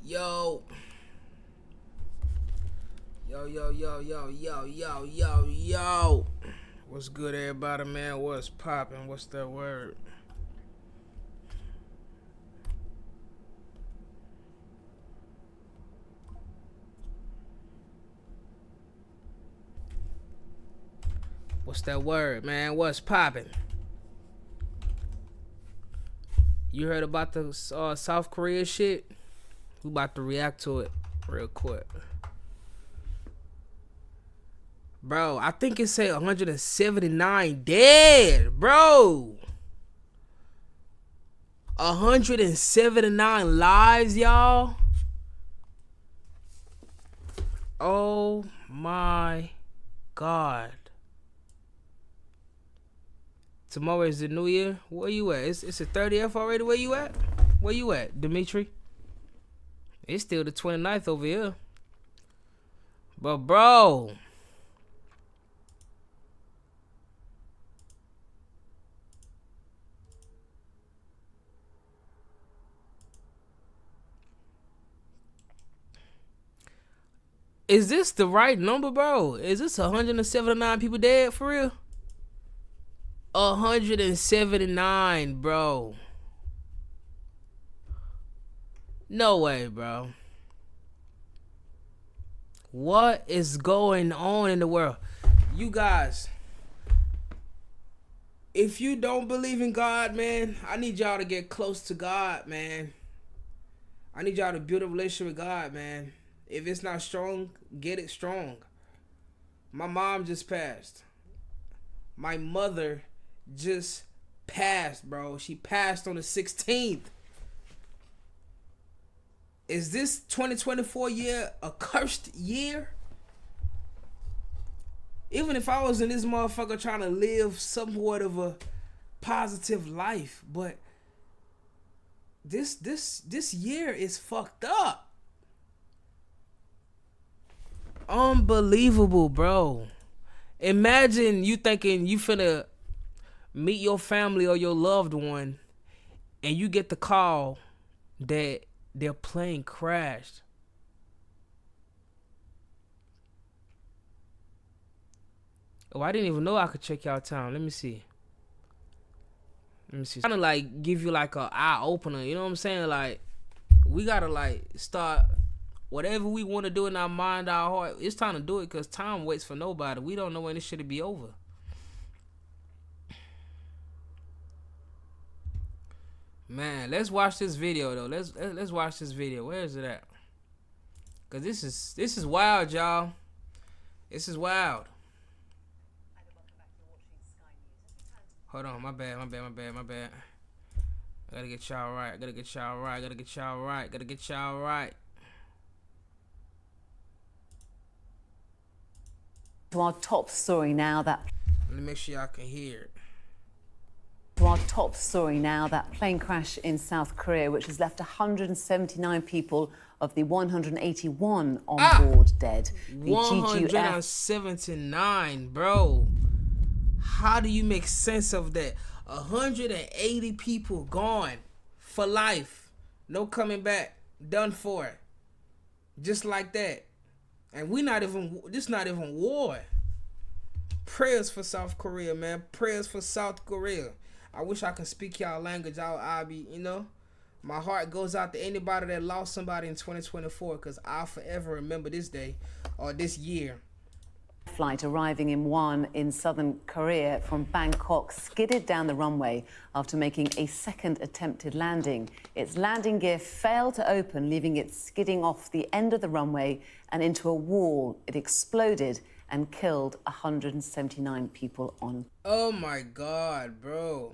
Yo. Yo. What's good, everybody, man? What's poppin'? What's that word? What's that word, man? What's poppin'? You heard about the South Korea shit? We about to react to it real quick. Bro, I think it said 179 dead, bro. 179 lives, y'all. Oh my God. Tomorrow is the new year. Where you at? It's the 30th already. Where you at? Where you at, Dimitri? It's still the 29th over here. But bro, is this the right number, bro? Is this 179 people dead for real? 179, bro. No way, bro. What is going on in the world? You guys, if you don't believe in God, man, I need y'all to get close to God, man. I need y'all to build a relationship with God, man. If it's not strong, get it strong. My mom just passed. My mother just passed, bro. She passed on the 16th. Is this 2024 year a cursed year? Even if I was in this motherfucker trying to live somewhat of a positive life, but this year is fucked up. Unbelievable, bro. Imagine you thinking you finna meet your family or your loved one and you get the call that their plane crashed. Oh, I didn't even know I could check y'all time. Let me see. Kind of like give you like a eye opener. You know what I'm saying? Like, we gotta like start whatever we want to do in our mind, our heart. It's time to do it because time waits for nobody. We don't know when this shit'll be over. Man, let's watch this video though. Let's watch this video. Where is it at? Cause this is wild, y'all. This is wild. Hold on, my bad. I gotta get y'all right. To our top story now that. Let me make sure y'all can hear it. To our top story now, that plane crash in South Korea, which has left 179 people of the 181 on board dead. The 179, bro. How do you make sense of that? 180 people gone for life. No coming back. Done for it. Just like that. And this not even war. Prayers for South Korea, man. Prayers for South Korea. I wish I could speak y'all language. I'll be, you know, my heart goes out to anybody that lost somebody in 2024 because I'll forever remember this day or this year. Flight arriving in Won in southern Korea from Bangkok skidded down the runway after making a second attempted landing. Its landing gear failed to open, leaving it skidding off the end of the runway and into a wall. It exploded and killed 179 people on. Oh my God, bro.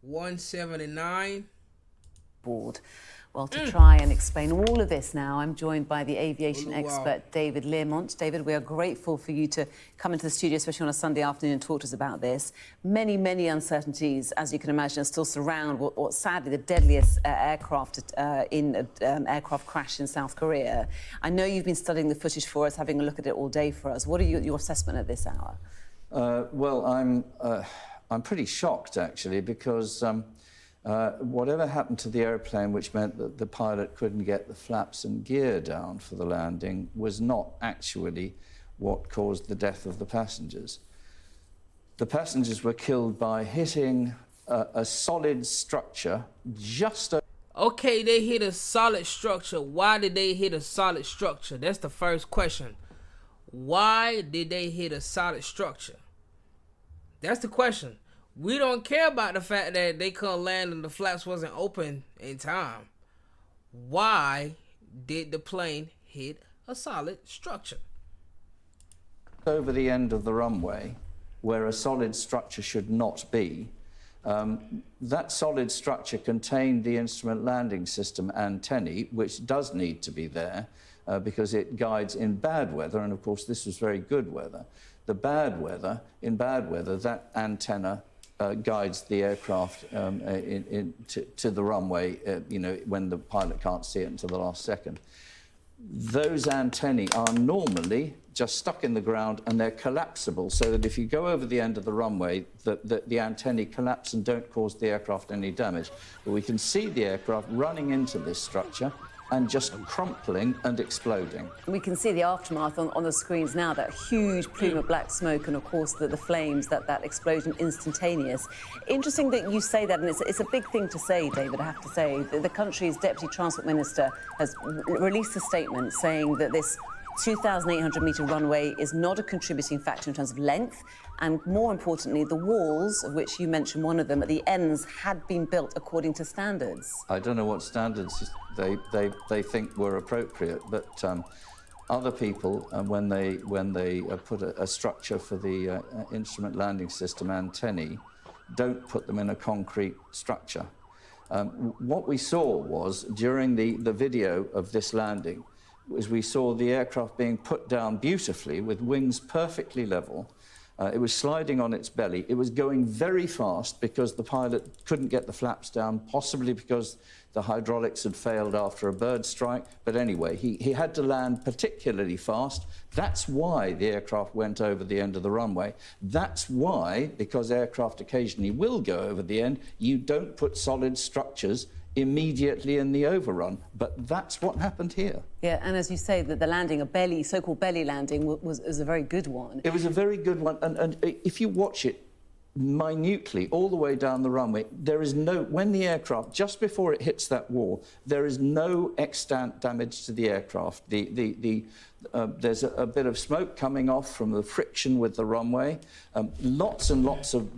179 board. Well, to try and explain all of this now, I'm joined by the aviation expert, David Learmont. David, we are grateful for you to come into the studio, especially on a Sunday afternoon, and talk to us about this. Many, many uncertainties, as you can imagine, still surround what sadly, the deadliest aircraft crash in South Korea. I know you've been studying the footage for us, having a look at it all day for us. What are your assessment at this hour? Well, I'm pretty shocked, actually, because Whatever happened to the airplane, which meant that the pilot couldn't get the flaps and gear down for the landing, was not actually what caused the death of the passengers. The passengers were killed by hitting a solid structure just over... Okay, they hit a solid structure. Why did they hit a solid structure? That's the first question. Why did they hit a solid structure? That's the question. We don't care about the fact that they couldn't land and the flaps wasn't open in time. Why did the plane hit a solid structure? Over the end of the runway, where a solid structure should not be, that solid structure contained the instrument landing system antennae, which does need to be there because it guides in bad weather, and of course this was very good weather. In bad weather, that antenna guides the aircraft to the runway, you know, when the pilot can't see it until the last second. Those antennae are normally just stuck in the ground and they're collapsible, so that if you go over the end of the runway, the antennae collapse and don't cause the aircraft any damage. But we can see the aircraft running into this structure and just crumpling and exploding. We can see the aftermath on the screens now, that huge plume of black smoke and, of course, the flames, that explosion instantaneous. Interesting that you say that, and it's a big thing to say, David, I have to say. The country's Deputy Transport Minister has released a statement saying that this 2,800-metre runway is not a contributing factor in terms of length, and more importantly, the walls, of which you mentioned one of them, at the ends had been built according to standards. I don't know what standards they think were appropriate, but other people, when they put a structure for the instrument landing system antennae, don't put them in a concrete structure. What we saw was, during the video of this landing, was we saw the aircraft being put down beautifully with wings perfectly level. It was sliding on its belly. It was going very fast because the pilot couldn't get the flaps down, possibly because the hydraulics had failed after a bird strike. But anyway, he had to land particularly fast. That's why the aircraft went over the end of the runway. That's why, because aircraft occasionally will go over the end, you don't put solid structures immediately in the overrun, but that's what happened here. Yeah, and as you say, that the landing, a so-called belly landing, was a very good one. It was a very good one, and if you watch it minutely all the way down the runway, there is no, when the aircraft, just before it hits that wall, there is no extant damage to the aircraft. There's a bit of smoke coming off from the friction with the runway. Lots and lots of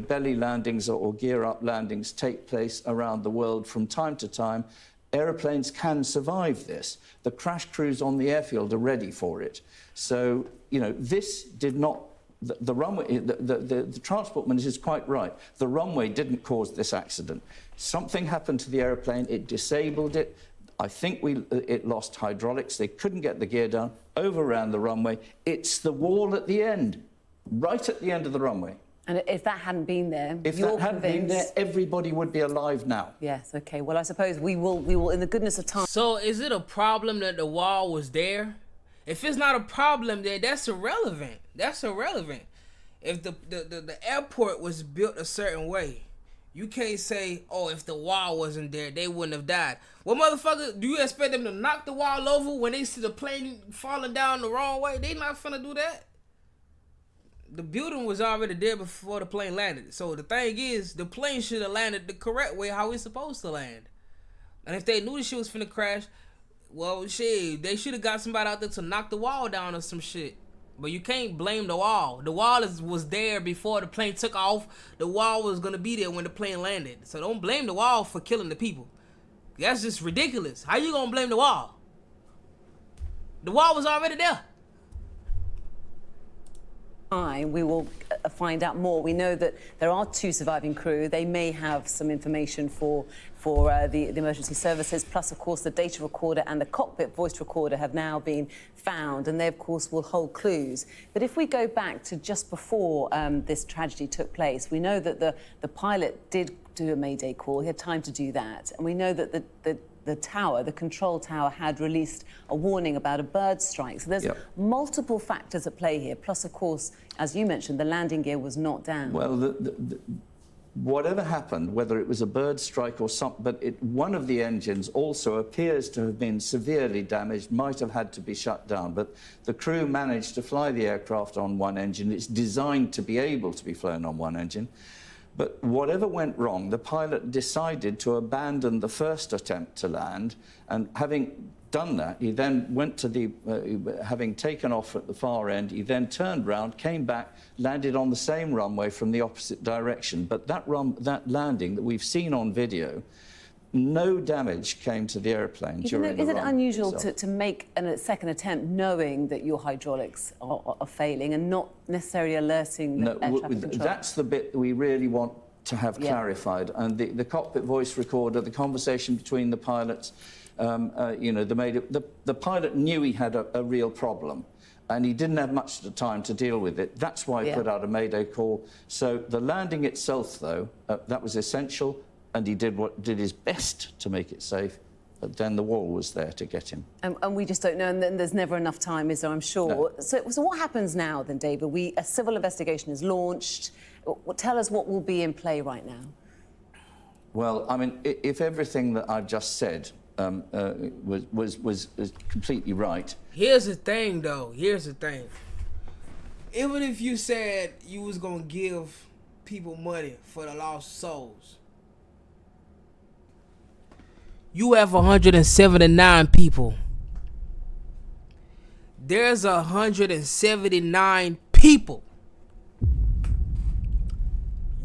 belly landings or gear-up landings take place around the world from time to time. Aeroplanes can survive this. The crash crews on the airfield are ready for it. So, you know, this did not... The runway, the Transport Minister is quite right. The runway didn't cause this accident. Something happened to the aeroplane, it disabled it. I think it lost hydraulics. They couldn't get the gear down, overran the runway. It's the wall at the end, right at the end of the runway. And if that hadn't been there, if that hadn't been there, everybody would be alive now. Yes, OK. Well, I suppose we will, in the goodness of time... So is it a problem that the wall was there? If it's not a problem there, that's irrelevant. That's irrelevant. If the airport was built a certain way, you can't say, oh, if the wall wasn't there, they wouldn't have died. Well, motherfucker, do you expect them to knock the wall over when they see the plane falling down the wrong way? They not finna do that. The building was already there before the plane landed. So the thing is, the plane should have landed the correct way, how it's supposed to land. And if they knew the shit was finna crash, well, shit, they should have got somebody out there to knock the wall down or some shit. But you can't blame the wall. The wall was there before the plane took off. The wall was going to be there when the plane landed. So don't blame the wall for killing the people. That's just ridiculous. How you going to blame the wall? The wall was already there. We will find out more. We know that there are 2 surviving crew. They may have some information for the emergency services. Plus, of course, the data recorder and the cockpit voice recorder have now been found, and they, of course, will hold clues. But if we go back to just before this tragedy took place, we know that the pilot did do a mayday call. He had time to do that. And we know that the tower, the control tower, had released a warning about a bird strike. So there's multiple factors at play here. Plus, of course, as you mentioned, the landing gear was not down. Well, whatever happened, whether it was a bird strike or something, but one of the engines also appears to have been severely damaged, might have had to be shut down. But the crew managed to fly the aircraft on one engine. It's designed to be able to be flown on one engine. But whatever went wrong, the pilot decided to abandon the first attempt to land, and having done that, he then went to the, having taken off at the far end, he then turned round, came back, landed on the same runway from the opposite direction. But that landing that we've seen on video, no damage came to the airplane during the run. Is it unusual to make a second attempt knowing that your hydraulics are failing and not necessarily alerting the air traffic control? That's the bit that we really want to have clarified. And the cockpit voice recorder, the conversation between the pilots, you know, the pilot knew he had a real problem, and he didn't have much time to deal with it. That's why he put out a mayday call. So the landing itself, though, that was essential, and he did his best to make it safe. But then the wall was there to get him. And we just don't know, and then there's never enough time, is there, I'm sure. No. So what happens now, then, David? A civil investigation is launched. Tell us what will be in play right now. Well, I mean, if everything that I've just said was completely right. Here's the thing, though. Here's the thing. Even if you said you was gonna give people money for the lost souls, you have 179 people. There's 179 people.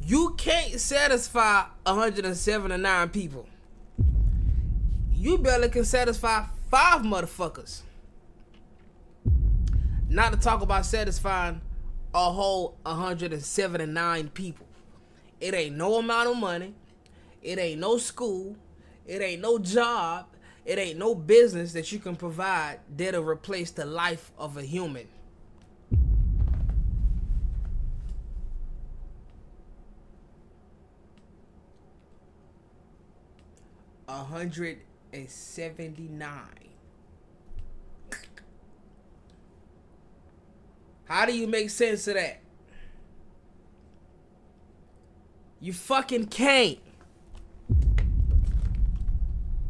You can't satisfy 179 people. You barely can satisfy 5 motherfuckers. Not to talk about satisfying a whole 179 people. It ain't no amount of money. It ain't no school. It ain't no job. It ain't no business that you can provide that'll replace the life of a human. $179. How do you make sense of that? You fucking can't.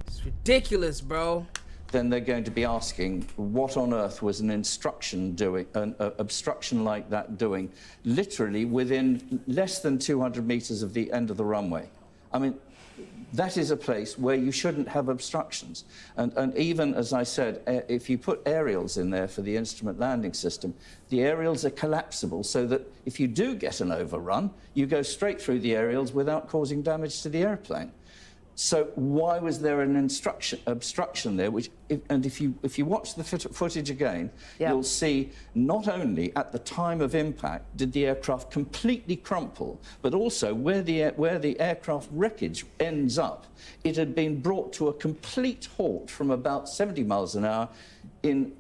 It's ridiculous, bro. Then they're going to be asking, what on earth was an obstruction like that doing, literally within less than 200 meters of the end of the runway? I mean, that is a place where you shouldn't have obstructions. And even, as I said, if you put aerials in there for the instrument landing system, the aerials are collapsible so that if you do get an overrun, you go straight through the aerials without causing damage to the airplane. So why was there an obstruction there? If you watch the footage again, you'll see not only at the time of impact did the aircraft completely crumple, but also where the aircraft wreckage ends up, it had been brought to a complete halt from about 70 miles an hour in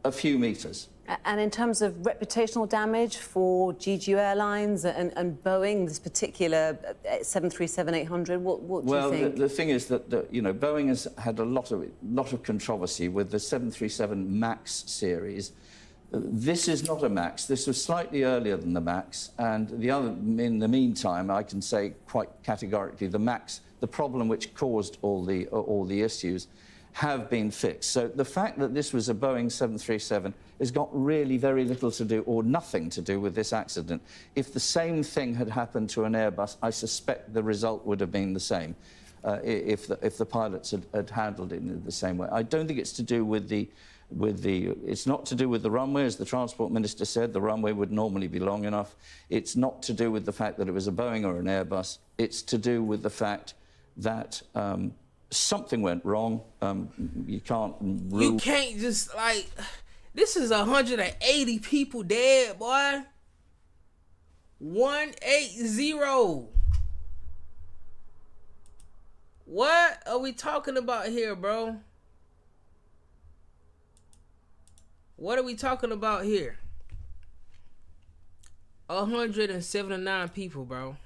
a few meters. And in terms of reputational damage for GGU Airlines and Boeing, this particular 737-800, what do you think? Well, the thing is that you know, Boeing has had a lot of controversy with the 737 MAX series. This is not a MAX. This was slightly earlier than the MAX, and the other. In the meantime, I can say quite categorically, the MAX, the problem which caused all the issues, have been fixed. So the fact that this was a Boeing 737 has got really very little to do, or nothing to do, with this accident. If the same thing had happened to an Airbus, I suspect the result would have been the same if the pilots had handled it in the same way. I don't think it's to do with it's not to do with the runway, as the Transport Minister said. The runway would normally be long enough. It's not to do with the fact that it was a Boeing or an Airbus. It's to do with the fact that something went wrong. You can't rule. You can't just, like, this is 180 people dead, boy. 180. What are we talking about here, bro? What are we talking about here? 179 people, bro.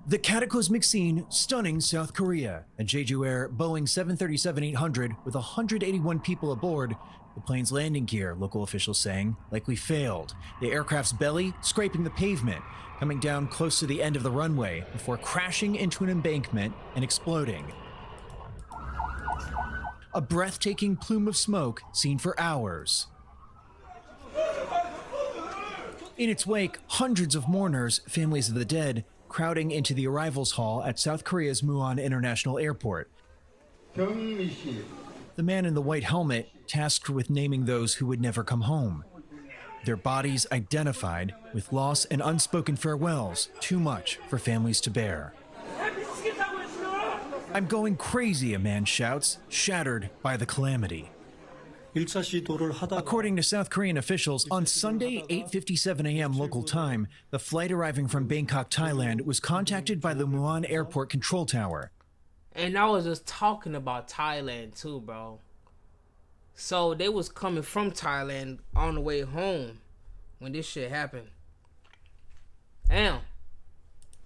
The cataclysmic scene stunning South Korea. A Jeju Air Boeing 737-800 with 181 people aboard the plane's landing gear, local officials saying, likely failed. The aircraft's belly scraping the pavement, coming down close to the end of the runway before crashing into an embankment and exploding. A breathtaking plume of smoke seen for hours. In its wake, hundreds of mourners, families of the dead, crowding into the arrivals hall at South Korea's Muan International Airport. The man in the white helmet tasked with naming those who would never come home. Their bodies identified with loss and unspoken farewells, too much for families to bear. I'm going crazy, a man shouts, shattered by the calamity. According to South Korean officials, on Sunday, 8:57 a.m. local time, the flight arriving from Bangkok, Thailand, was contacted by the Muan Airport control tower. And I was just talking about Thailand too, bro. So they was coming from Thailand on the way home when this shit happened. Damn.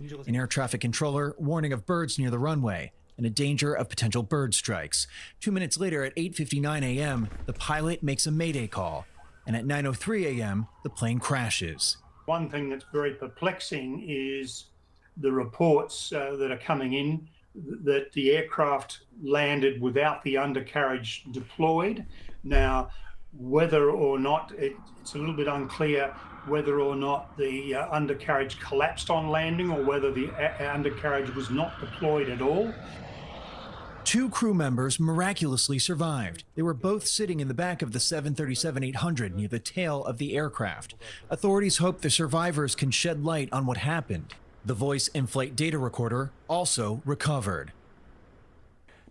An air traffic controller warning of birds near the runway and a danger of potential bird strikes. 2 minutes later at 8:59 a.m., the pilot makes a mayday call. And at 9:03 a.m., the plane crashes. One thing that's very perplexing is the reports that are coming in that the aircraft landed without the undercarriage deployed. Now, whether or not, it's a little bit unclear whether or not the undercarriage collapsed on landing or whether the undercarriage was not deployed at all. 2 crew members miraculously survived. They were both sitting in the back of the 737-800 near the tail of the aircraft. Authorities hope the survivors can shed light on what happened. The voice in-flight data recorder also recovered.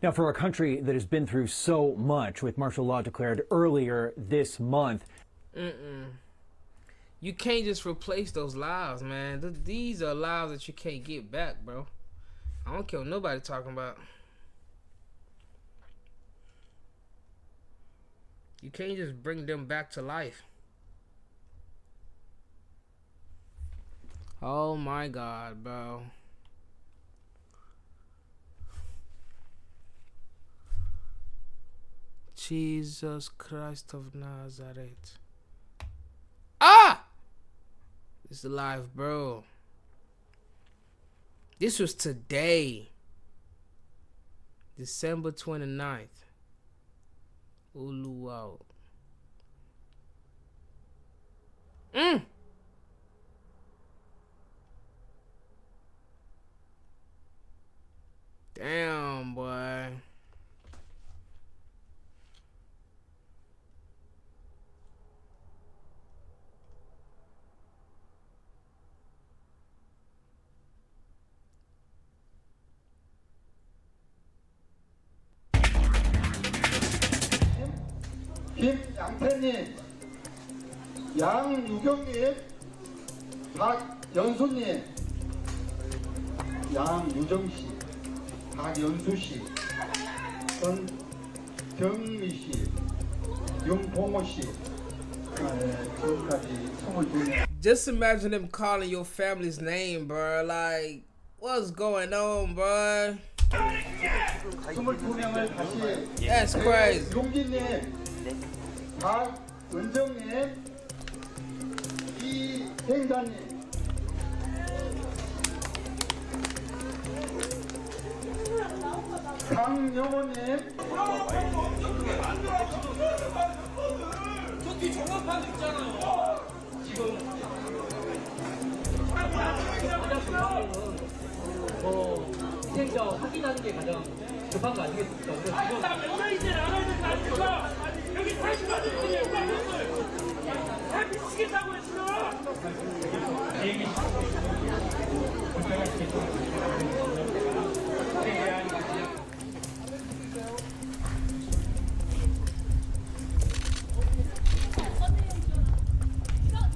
Now, for a country that has been through so much, with martial law declared earlier this month. You can't just replace those lives, man. These are lives that you can't get back, bro. I don't care what nobody talking about. You can't just bring them back to life. Oh my God, bro. Jesus Christ of Nazareth. Ah! It's alive, bro. This was today. December 29th. Uluwao. Damn, boy. 김양태님, 양유경님, 박연수님, 양유정씨, 박연수씨, 전경미씨, 윤봉호씨, 지금까지 22명. Just imagine them calling your family's name, bro. Like, what's going on, bro? 22명을 다시. That's crazy. 용기님, 박은정님, 이행자님, 강영호님, 저기 종합판 있잖아요. 지금 희생자 확인하는 게 가장 급한 거 아니겠습니까? 지금 몇 명인지 알아야 되는 거 아닙니까? 여기 40만원짜리 다 미치겠다고 했어.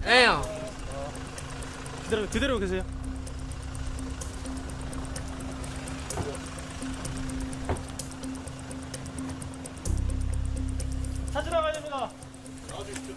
Damn. 그대로 계세요. 찾으러 가야 됩니다. 나와주십시오.